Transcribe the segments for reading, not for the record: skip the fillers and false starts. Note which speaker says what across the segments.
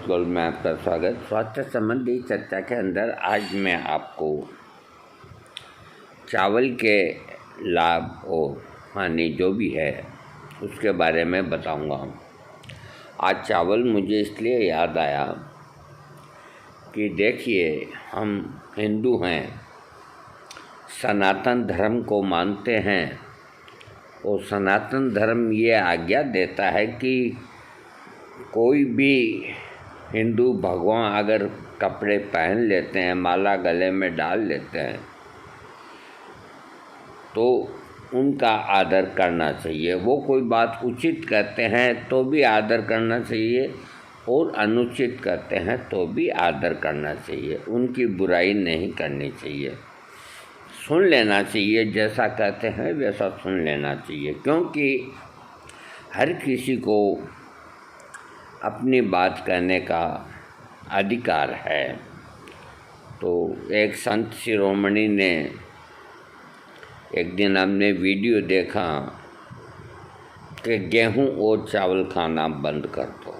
Speaker 1: Amit gold में आपका स्वागत। स्वास्थ्य संबंधी चर्चा के अंदर आज मैं आपको चावल के लाभ और हानि जो भी है उसके बारे में बताऊंगा। आज चावल मुझे इसलिए याद आया कि देखिए, हम हिंदू हैं, सनातन धर्म को मानते हैं और सनातन धर्म ये आज्ञा देता है कि कोई भी हिंदू भगवान अगर कपड़े पहन लेते हैं, माला गले में डाल लेते हैं, तो उनका आदर करना चाहिए। वो कोई बात उचित करते हैं तो भी आदर करना चाहिए और अनुचित करते हैं तो भी आदर करना चाहिए। उनकी बुराई नहीं करनी चाहिए, सुन लेना चाहिए। जैसा कहते हैं वैसा सुन लेना चाहिए, क्योंकि हर किसी को अपनी बात कहने का अधिकार है। तो एक संत शिरोमणि ने एक दिन हमने वीडियो देखा कि गेहूं और चावल खाना बंद कर दो।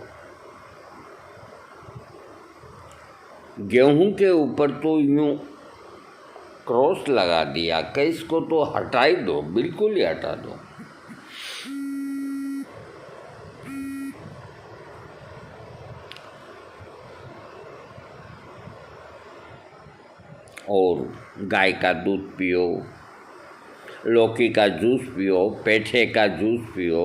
Speaker 1: गेहूं के ऊपर तो यूं क्रॉस लगा दिया कि इसको तो हटा ही दो, बिल्कुल ही हटा दो। और गाय का दूध पियो, लौकी का जूस पियो, पेठे का जूस पियो।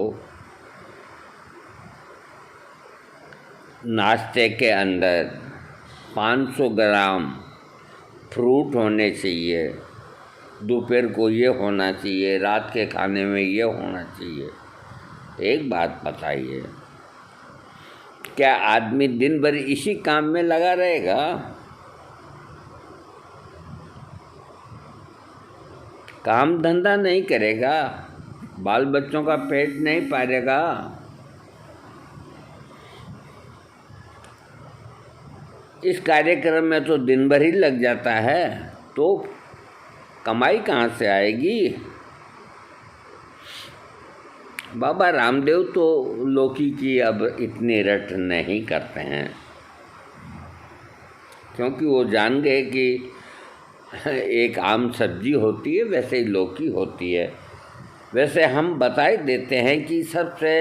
Speaker 1: नाश्ते के अंदर 500 ग्राम फ्रूट होने चाहिए, दोपहर को ये होना चाहिए, रात के खाने में ये होना चाहिए। एक बात बताइए, क्या आदमी दिन भर इसी काम में लगा रहेगा? काम धंधा नहीं करेगा, बाल बच्चों का पेट नहीं पालेगा, इस कार्यक्रम में तो दिन भर ही लग जाता है, तो कमाई कहाँ से आएगी? बाबा रामदेव तो लौकी की अब इतनी रट नहीं करते हैं, क्योंकि वो जान गए कि एक आम सब्जी होती है वैसे ही लौकी होती है। वैसे हम बता ही देते हैं कि सबसे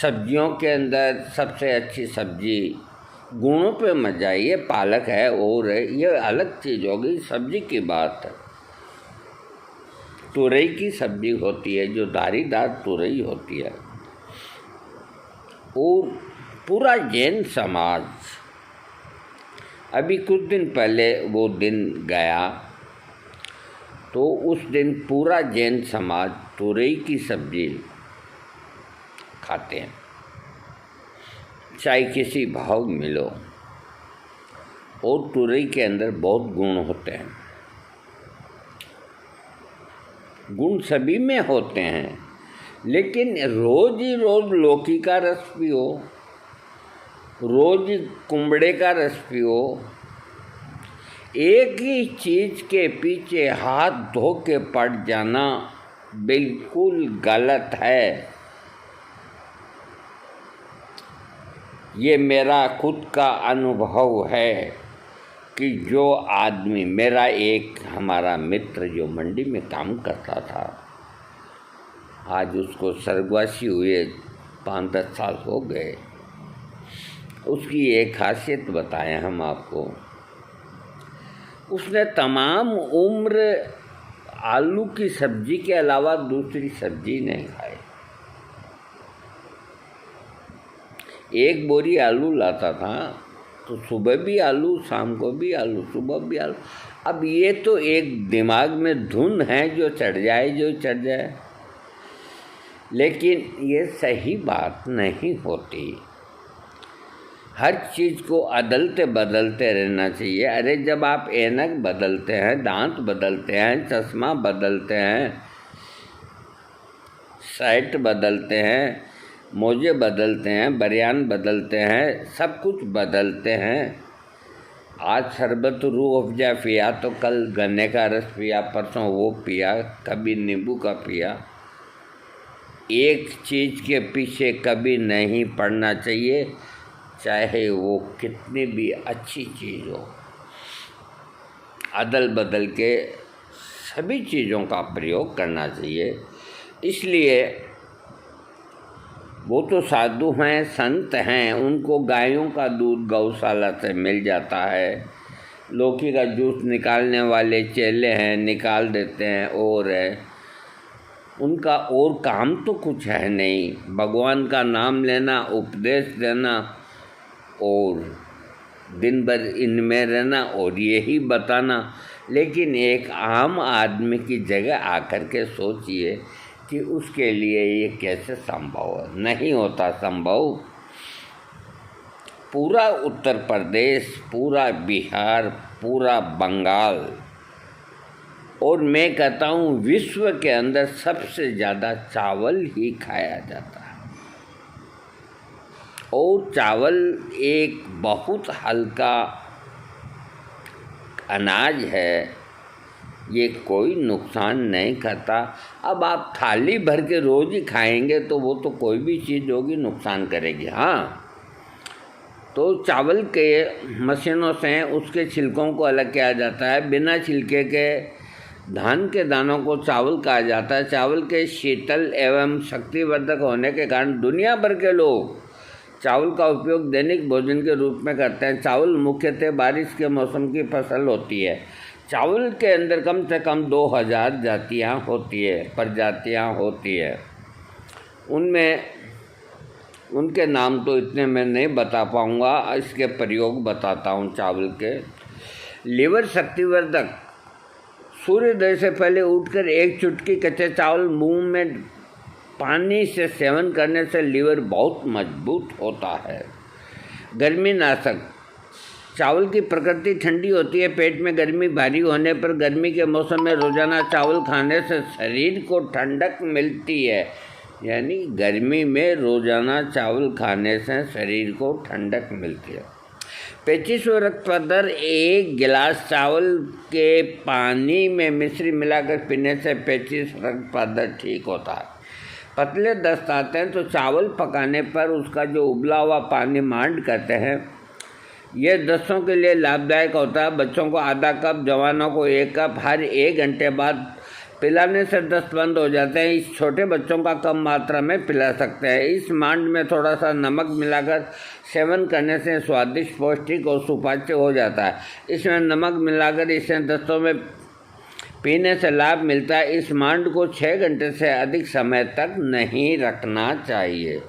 Speaker 1: सब्जियों के अंदर सबसे अच्छी सब्जी, गुणों पे मत जाइए, पालक है और ये अलग चीज़ होगी, सब्जी की बात है। तुरई की सब्जी होती है, जो धारीदार तुरई होती है। और पूरा जैन समाज, अभी कुछ दिन पहले वो दिन गया, तो उस दिन पूरा जैन समाज तुरई की सब्जी खाते हैं, चाहे किसी भाव मिलो। और तुरई के अंदर बहुत गुण होते हैं, गुण सभी में होते हैं, लेकिन रोज ही रोज लौकी का रस पियो, रोज कुंबड़े का रस पियो, एक ही चीज़ के पीछे हाथ धो के पड़ जाना बिल्कुल गलत है। ये मेरा खुद का अनुभव है कि जो आदमी, मेरा एक हमारा मित्र जो मंडी में काम करता था, आज उसको स्वर्गवासी हुए 5-10 साल हो गए। उसकी एक खासियत बताएं हम आपको। उसने तमाम उम्र आलू की सब्जी के अलावा दूसरी सब्जी नहीं खाई। एक बोरी आलू लाता था तो सुबह भी आलू, शाम को भी आलू, सुबह भी आलू। अब ये तो एक दिमाग में धुन है, जो चढ़ जाए जो चढ़ जाए, लेकिन ये सही बात नहीं होती। हर चीज़ को अदलते बदलते रहना चाहिए। अरे जब आप ऐनक बदलते हैं, दांत बदलते हैं, चश्मा बदलते हैं, शर्ट बदलते हैं, मोजे बदलते हैं, बनियान बदलते हैं, सब कुछ बदलते हैं। आज शरबत रूह अफ़ज़ा पिया तो कल गन्ने का रस पिया, परसों वो पिया, कभी नींबू का पिया। एक चीज़ के पीछे कभी नहीं पड़ना चाहिए। चाहे वो कितनी भी अच्छी चीज़ हो, अदल बदल के सभी चीज़ों का प्रयोग करना चाहिए। इसलिए वो तो साधु हैं, संत हैं, उनको गायों का दूध गौशाला से मिल जाता है। लौकी का जूस निकालने वाले चेले हैं, निकाल देते हैं। और उनका और काम तो कुछ है नहीं, भगवान का नाम लेना, उपदेश देना और दिन भर इनमें रहना और यही बताना। लेकिन एक आम आदमी की जगह आकर के सोचिए कि उसके लिए ये कैसे संभव है। नहीं होता संभव। पूरा उत्तर प्रदेश, पूरा बिहार, पूरा बंगाल और मैं कहता हूँ विश्व के अंदर सबसे ज़्यादा चावल ही खाया जाता है। और चावल एक बहुत हल्का अनाज है, ये कोई नुकसान नहीं करता। अब आप थाली भर के रोज़ ही खाएंगे तो वो तो कोई भी चीज़ होगी नुकसान करेगी। हाँ, तो चावल के मशीनों से उसके छिलकों को अलग किया जाता है। बिना छिलके के धान के दानों को चावल कहा जाता है। चावल के शीतल एवं शक्तिवर्धक होने के कारण दुनिया भर के लोग चावल का उपयोग दैनिक भोजन के रूप में करते हैं। चावल मुख्यतः बारिश के मौसम की फसल होती है। चावल के अंदर कम से कम 2000 जातियाँ होती है, प्रजातियाँ होती है। उनमें उनके नाम तो इतने मैं नहीं बता पाऊँगा, इसके प्रयोग बताता हूँ। चावल के लीवर शक्तिवर्धक, सूर्योदय से पहले उठकर एक चुटकी कच्चे चावल मुंह में पानी से सेवन करने से लीवर बहुत मजबूत होता है। गर्मी नाशक, चावल की प्रकृति ठंडी होती है। पेट में गर्मी भारी होने पर गर्मी के मौसम में रोजाना चावल खाने से शरीर को ठंडक मिलती है। यानी गर्मी में रोजाना चावल खाने से शरीर को ठंडक मिलती है। 25वें रक्त पर एक गिलास चावल के पानी में मिश्री मिलाकर पीने से 25 रक्त पर ठीक होता है। पतले दस्त आते हैं तो चावल पकाने पर उसका जो उबला हुआ पानी मांड करते हैं, यह दस्तों के लिए लाभदायक होता है। बच्चों को आधा कप, जवानों को 1 कप हर 1 घंटे बाद पिलाने से दस्त बंद हो जाते हैं। इस छोटे बच्चों का कम मात्रा में पिला सकते हैं। इस मांड में थोड़ा सा नमक मिलाकर सेवन करने से स्वादिष्ट, पौष्टिक और सुपाच्य हो जाता है। इसमें नमक मिलाकर इसे दस्तों में पीने से लाभ मिलता है। इस मांड को 6 घंटे से अधिक समय तक नहीं रखना चाहिए।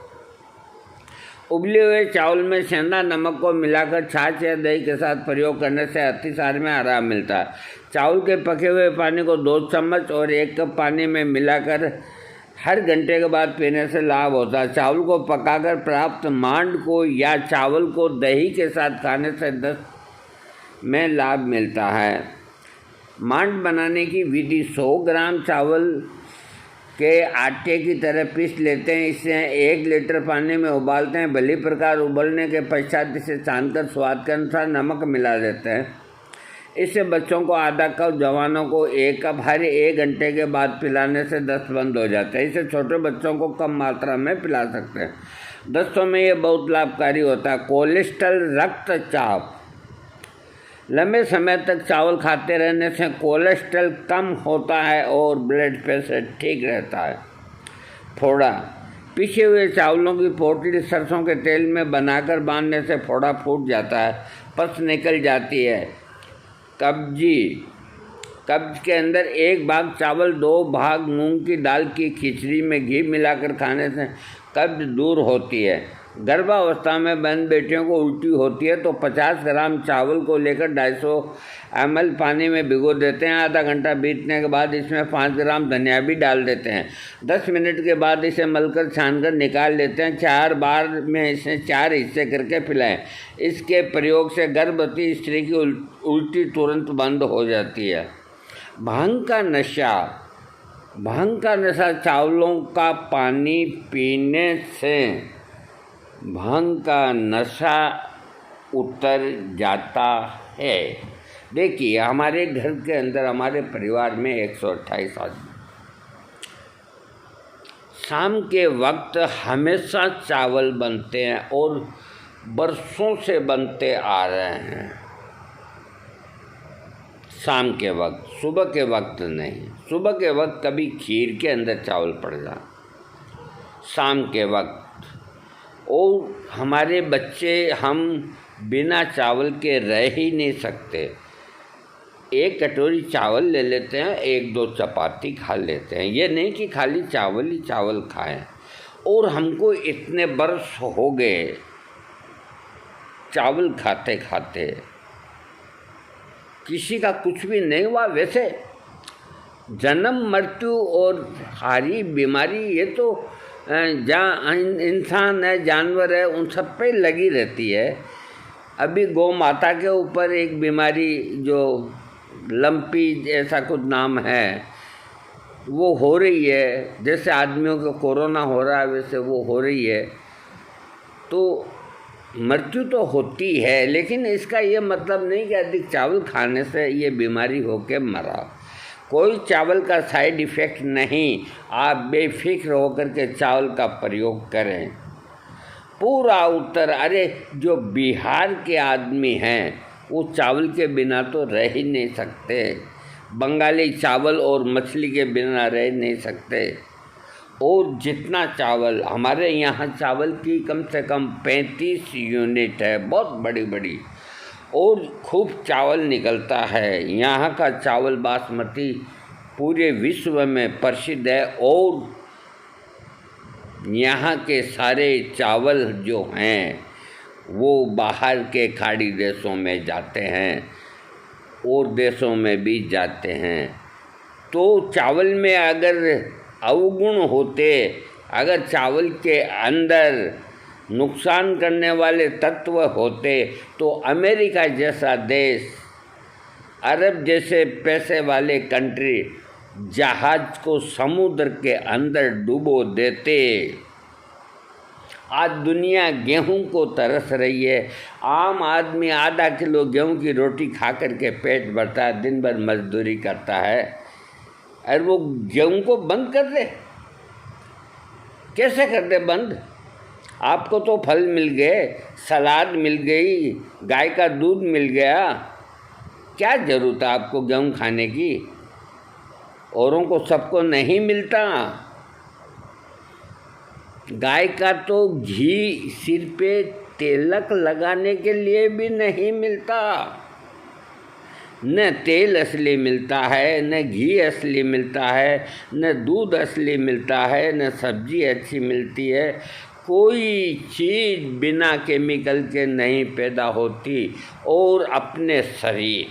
Speaker 1: उबले हुए चावल में सेंधा नमक को मिलाकर छाछ या दही के साथ प्रयोग करने से अतिसार में आराम मिलता है। चावल के पके हुए पानी को 2 चम्मच और 1 कप पानी में मिलाकर हर घंटे के बाद पीने से लाभ होता है। चावल को पकाकर प्राप्त मांड को या चावल को दही के साथ खाने से दस्त में लाभ मिलता है। मांड बनाने की विधि: 100 ग्राम चावल के आटे की तरह पीस लेते हैं। इसे 1 लीटर पानी में उबालते हैं। भली प्रकार उबलने के पश्चात इसे छानकर स्वाद के अनुसार नमक मिला देते हैं। इससे बच्चों को आधा कप, जवानों को 1 कप हर 1 घंटे के बाद पिलाने से दस्त बंद हो जाते हैं। इसे छोटे बच्चों को कम मात्रा में पिला सकते हैं। दस्तों में ये बहुत लाभकारी होता है। कोलेस्ट्रॉल, रक्तचाप, लंबे समय तक चावल खाते रहने से कोलेस्ट्रॉल कम होता है और ब्लड प्रेशर ठीक रहता है। फोड़ा, पिसे हुए चावलों की पोटली सरसों के तेल में बनाकर बांधने से फोड़ा फूट जाता है, पस निकल जाती है। कब्ज के अंदर 1 भाग चावल, 2 भाग मूंग की दाल की खिचड़ी में घी मिलाकर खाने से कब्ज दूर होती है। गर्भावस्था में बहन बेटियों को उल्टी होती है तो 50 ग्राम चावल को लेकर 250 ml पानी में भिगो देते हैं। आधा घंटा बीतने के बाद इसमें 5 ग्राम धनिया भी डाल देते हैं। 10 मिनट के बाद इसे मलकर छानकर निकाल लेते हैं। 4 बार में इसे 4 हिस्से करके पिलाएं। इसके प्रयोग से गर्भवती स्त्री की उल्टी तुरंत बंद हो जाती है। भांग का नशा, चावलों का पानी पीने से भांग का नशा उतर जाता है। देखिए, हमारे घर के अंदर, हमारे परिवार में 128 आदमी, शाम के वक्त हमेशा चावल बनते हैं और बरसों से बनते आ रहे हैं। शाम के वक्त, सुबह के वक्त नहीं। सुबह के वक्त कभी खीर के अंदर चावल पड़ जा, शाम के वक्त। और हमारे बच्चे, हम बिना चावल के रह ही नहीं सकते। एक कटोरी चावल ले लेते हैं, एक दो चपाती खा लेते हैं। ये नहीं कि खाली चावल ही चावल खाएं। और हमको इतने बरस हो गए चावल खाते खाते, किसी का कुछ भी नहीं हुआ। वैसे जन्म, मृत्यु और सारी बीमारी ये तो जहाँ इंसान है, जानवर है, उन सब पे लगी रहती है। अभी गौ माता के ऊपर एक बीमारी जो लंपी ऐसा कुछ नाम है, वो हो रही है। जैसे आदमियों को कोरोना हो रहा है, वैसे वो हो रही है। तो मृत्यु तो होती है, लेकिन इसका ये मतलब नहीं कि अधिक चावल खाने से ये बीमारी होके मरा। कोई चावल का साइड इफ़ेक्ट नहीं। आप बेफिक्र होकर के चावल का प्रयोग करें। पूरा उत्तर, अरे जो बिहार के आदमी हैं वो चावल के बिना तो रह ही नहीं सकते। बंगाली चावल और मछली के बिना रह नहीं सकते। और जितना चावल हमारे यहाँ, चावल की कम से कम 35 यूनिट है, बहुत बड़ी बड़ी, और खूब चावल निकलता है। यहाँ का चावल बासमती पूरे विश्व में प्रसिद्ध है। और यहाँ के सारे चावल जो हैं वो बाहर के खाड़ी देशों में जाते हैं और देशों में भी जाते हैं। तो चावल में अगर अवगुण होते, अगर चावल के अंदर नुकसान करने वाले तत्व होते, तो अमेरिका जैसा देश, अरब जैसे पैसे वाले कंट्री जहाज को समुद्र के अंदर डुबो देते। आज दुनिया गेहूं को तरस रही है। आम आदमी आधा किलो गेहूं की रोटी खा करके पेट भरता है, दिन भर मजदूरी करता है, और वो गेहूं को बंद कर दे। कैसे कर दे बंद? आपको तो फल मिल गए, सलाद मिल गई, गाय का दूध मिल गया, क्या ज़रूरत है आपको गेहूं खाने की? औरों को सबको नहीं मिलता। गाय का तो घी सिर पे तिलक लगाने के लिए भी नहीं मिलता। न तेल असली मिलता है, न घी असली मिलता है, न दूध असली मिलता है, न सब्जी अच्छी मिलती है। कोई चीज़ बिना केमिकल के नहीं पैदा होती। और अपने शरीर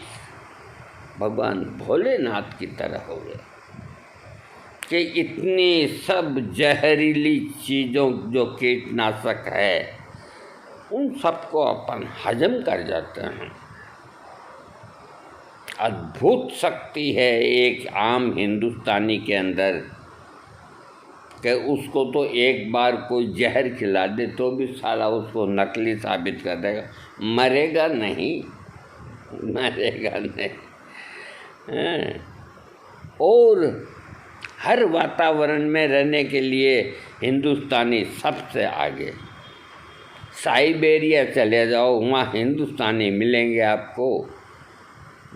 Speaker 1: भगवान भोलेनाथ की तरह हो गए कि इतनी सब जहरीली चीज़ों जो कीटनाशक है, उन सबको अपन हजम कर जाते हैं। अद्भुत शक्ति है एक आम हिंदुस्तानी के अंदर कि उसको तो एक बार कोई जहर खिला दे तो भी साला उसको नकली साबित कर देगा। मरेगा नहीं, मरेगा नहीं। और हर वातावरण में रहने के लिए हिंदुस्तानी सबसे आगे। साइबेरिया चले जाओ, वहाँ हिंदुस्तानी मिलेंगे आपको।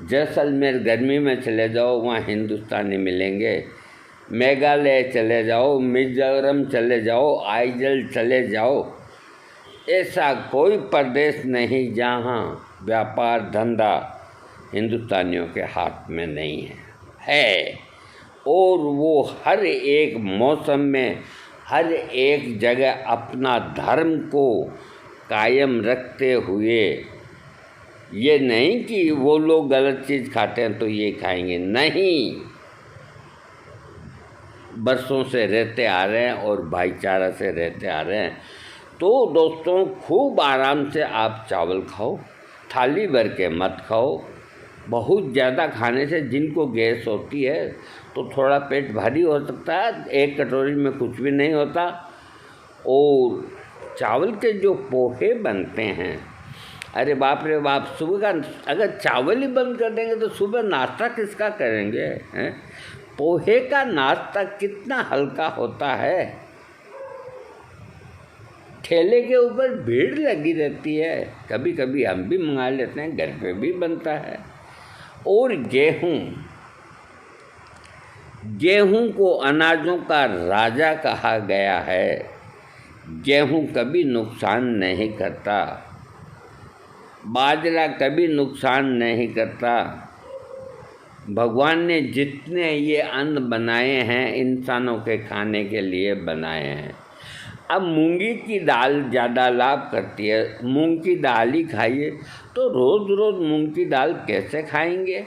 Speaker 1: जैसलमेर गर्मी में चले जाओ, वहाँ हिंदुस्तानी मिलेंगे। मेघालय चले जाओ, मिजोरम चले जाओ, आइजल चले जाओ, ऐसा कोई प्रदेश नहीं जहाँ व्यापार धंधा हिंदुस्तानियों के हाथ में नहीं है। और वो हर एक मौसम में, हर एक जगह अपना धर्म को कायम रखते हुए, ये नहीं कि वो लोग गलत चीज़ खाते हैं तो ये खाएंगे, नहीं, बरसों से रहते आ रहे हैं और भाईचारा से रहते आ रहे हैं। तो दोस्तों, खूब आराम से आप चावल खाओ, थाली भर के मत खाओ। बहुत ज़्यादा खाने से जिनको गैस होती है तो थोड़ा पेट भारी हो सकता है, एक कटोरी में कुछ भी नहीं होता। और चावल के जो पोहे बनते हैं, अरे बाप रे बाप, सुबह का अगर चावल ही बंद कर देंगे तो सुबह नाश्ता किसका करेंगे हैं? पोहे का नाश्ता कितना हल्का होता है। ठेले के ऊपर भीड़ लगी रहती है, कभी कभी हम भी मंगा लेते हैं, घर पे भी बनता है। और गेहूं को अनाजों का राजा कहा गया है। गेहूं कभी नुकसान नहीं करता, बाजरा कभी नुकसान नहीं करता। भगवान ने जितने ये अन्न बनाए हैं इंसानों के खाने के लिए बनाए हैं। अब मूंगी की दाल ज़्यादा लाभ करती है, मूंग की दाल ही खाइए। तो रोज़ रोज़ मूंग की दाल कैसे खाएंगे?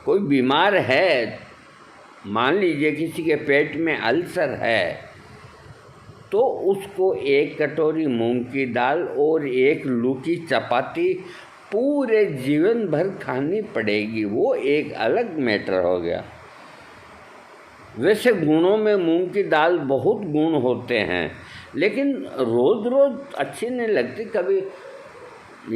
Speaker 1: कोई बीमार है, मान लीजिए किसी के पेट में अल्सर है, तो उसको 1 कटोरी मूंग की दाल और 1 लूकी चपाती पूरे जीवन भर खानी पड़ेगी। वो एक अलग मैटर हो गया। वैसे गुणों में मूंग की दाल बहुत गुण होते हैं, लेकिन रोज़ रोज़ अच्छी नहीं लगती। कभी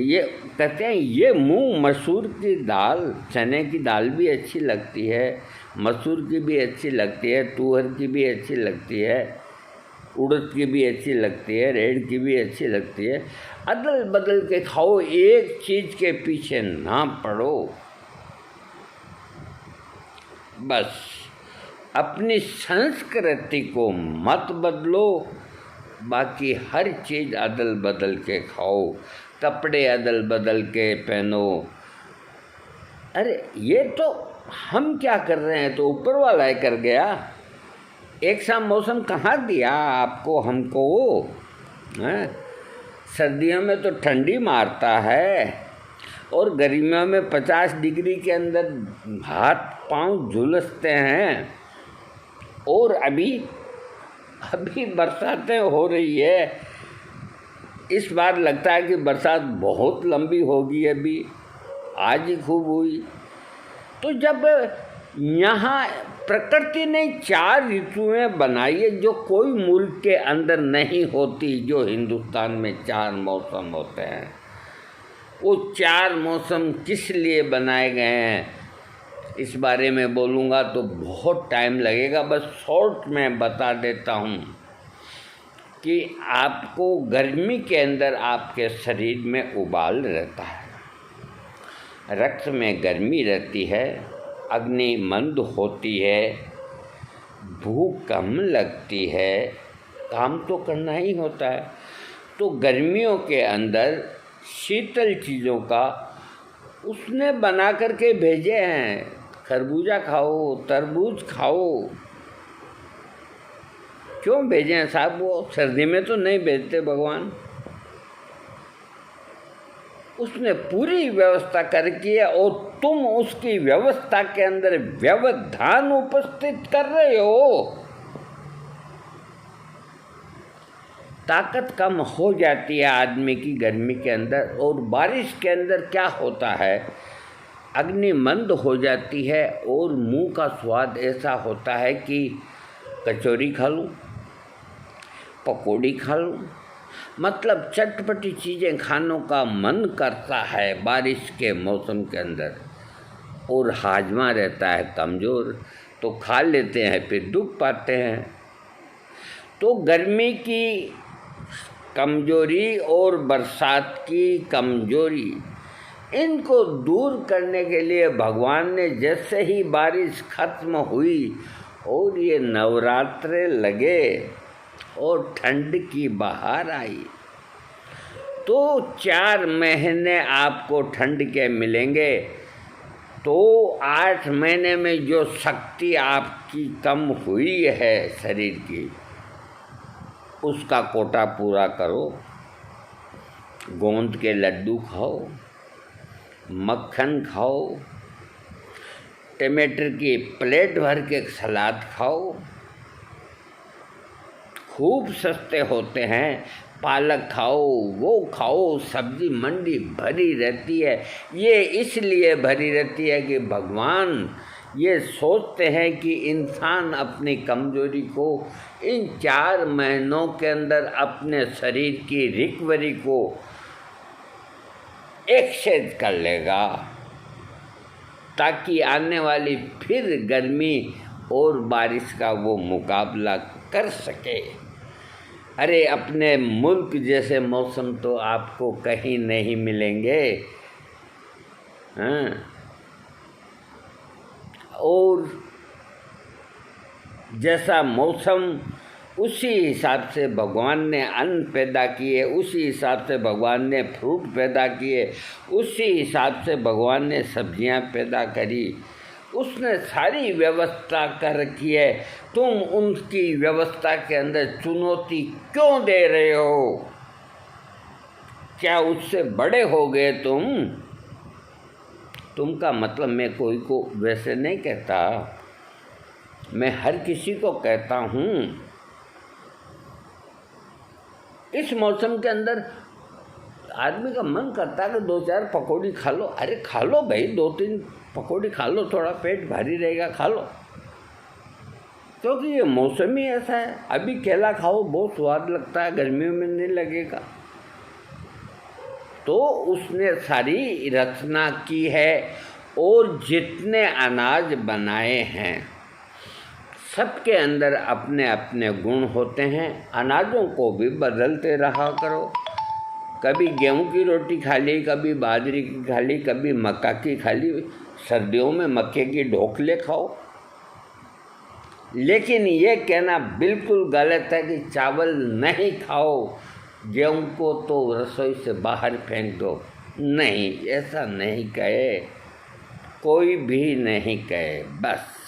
Speaker 1: ये कहते हैं ये मूंग मसूर की दाल, चने की दाल भी अच्छी लगती है, मसूर की भी अच्छी लगती है, तुअर की भी अच्छी लगती है, उड़द की भी अच्छी लगती है, रेड़ की भी अच्छी लगती है। अदल बदल के खाओ, एक चीज़ के पीछे ना पड़ो। बस अपनी संस्कृति को मत बदलो, बाकी हर चीज़ अदल बदल के खाओ, कपड़े अदल बदल के पहनो। अरे ये तो हम क्या कर रहे हैं, तो ऊपर वाला ही कर गया। एक सा मौसम कहाँ दिया आपको हमको? हैं? सर्दियों में तो ठंडी मारता है और गर्मियों में 50 डिग्री के अंदर हाथ पांव झुलसते हैं। और अभी बरसातें हो रही है। इस बार लगता है कि बरसात बहुत लंबी होगी। अभी आज ही खूब हुई। तो जब यहाँ प्रकृति ने 4 ऋतुएं बनाई है जो कोई मुल्क के अंदर नहीं होती, जो हिंदुस्तान में 4 मौसम होते हैं, वो 4 मौसम किस लिए बनाए गए हैं, इस बारे में बोलूँगा तो बहुत टाइम लगेगा। बस शॉर्ट में बता देता हूँ कि आपको गर्मी के अंदर आपके शरीर में उबाल रहता है, रक्त में गर्मी रहती है, अग्नि मंद होती है, भूख कम लगती है, काम तो करना ही होता है। तो गर्मियों के अंदर शीतल चीज़ों का उसने बना करके भेजे हैं। खरबूजा खाओ, तरबूज खाओ। क्यों भेजे हैं साहब? वो सर्दी में तो नहीं भेजते भगवान। उसने पूरी व्यवस्था करके है और तुम उसकी व्यवस्था के अंदर व्यवधान उपस्थित कर रहे हो। ताकत कम हो जाती है आदमी की गर्मी के अंदर। और बारिश के अंदर क्या होता है, अग्नि मंद हो जाती है और मुंह का स्वाद ऐसा होता है कि कचौरी खा लूँ, पकौड़ी खा लूँ, मतलब चटपटी चीज़ें खानों का मन करता है बारिश के मौसम के अंदर। और हाजमा रहता है कमज़ोर, तो खा लेते हैं, फिर दुख पाते हैं। तो गर्मी की कमज़ोरी और बरसात की कमज़ोरी, इनको दूर करने के लिए भगवान ने जैसे ही बारिश खत्म हुई और ये नवरात्रे लगे और ठंड की बहार आई, तो 4 महीने आपको ठंड के मिलेंगे। तो 8 महीने में जो शक्ति आपकी कम हुई है शरीर की, उसका कोटा पूरा करो। गोंद के लड्डू खाओ, मक्खन खाओ, टमाटर की प्लेट भर के सलाद खाओ, खूब सस्ते होते हैं। पालक खाओ, वो खाओ, सब्जी मंडी भरी रहती है। ये इसलिए भरी रहती है कि भगवान ये सोचते हैं कि इंसान अपनी कमजोरी को इन 4 महीनों के अंदर अपने शरीर की रिकवरी को एक्सेस कर लेगा, ताकि आने वाली फिर गर्मी और बारिश का वो मुकाबला कर सके। अरे अपने मुल्क जैसे मौसम तो आपको कहीं नहीं मिलेंगे। हाँ, और जैसा मौसम उसी हिसाब से भगवान ने अन्न पैदा किए, उसी हिसाब से भगवान ने फ्रूट पैदा किए, उसी हिसाब से भगवान ने सब्जियां पैदा करी। उसने सारी व्यवस्था कर रखी है। तुम उनकी व्यवस्था के अंदर चुनौती क्यों दे रहे हो? क्या उससे बड़े हो गए तुम का मतलब मैं कोई को वैसे नहीं कहता, मैं हर किसी को कहता हूँ। इस मौसम के अंदर आदमी का मन करता है कि 2-4 पकौड़ी खा लो। अरे खा लो भाई, 2-3 पकौड़ी खा लो, थोड़ा पेट भारी रहेगा, खा लो, क्योंकि ये मौसम ही ऐसा है। अभी केला खाओ, बहुत स्वाद लगता है, गर्मियों में नहीं लगेगा। तो उसने सारी रचना की है, और जितने अनाज बनाए हैं सबके अंदर अपने अपने गुण होते हैं। अनाजों को भी बदलते रहा करो। कभी गेहूं की रोटी खा ली, कभी बाजरे की खा ली, कभी मक्का की खा ली। सर्दियों में मक्के की ढोकले खाओ। लेकिन ये कहना बिल्कुल गलत है कि चावल नहीं खाओ, गेहूं को तो रसोई से बाहर फेंक दो। नहीं, ऐसा नहीं कहे, कोई भी नहीं कहे। बस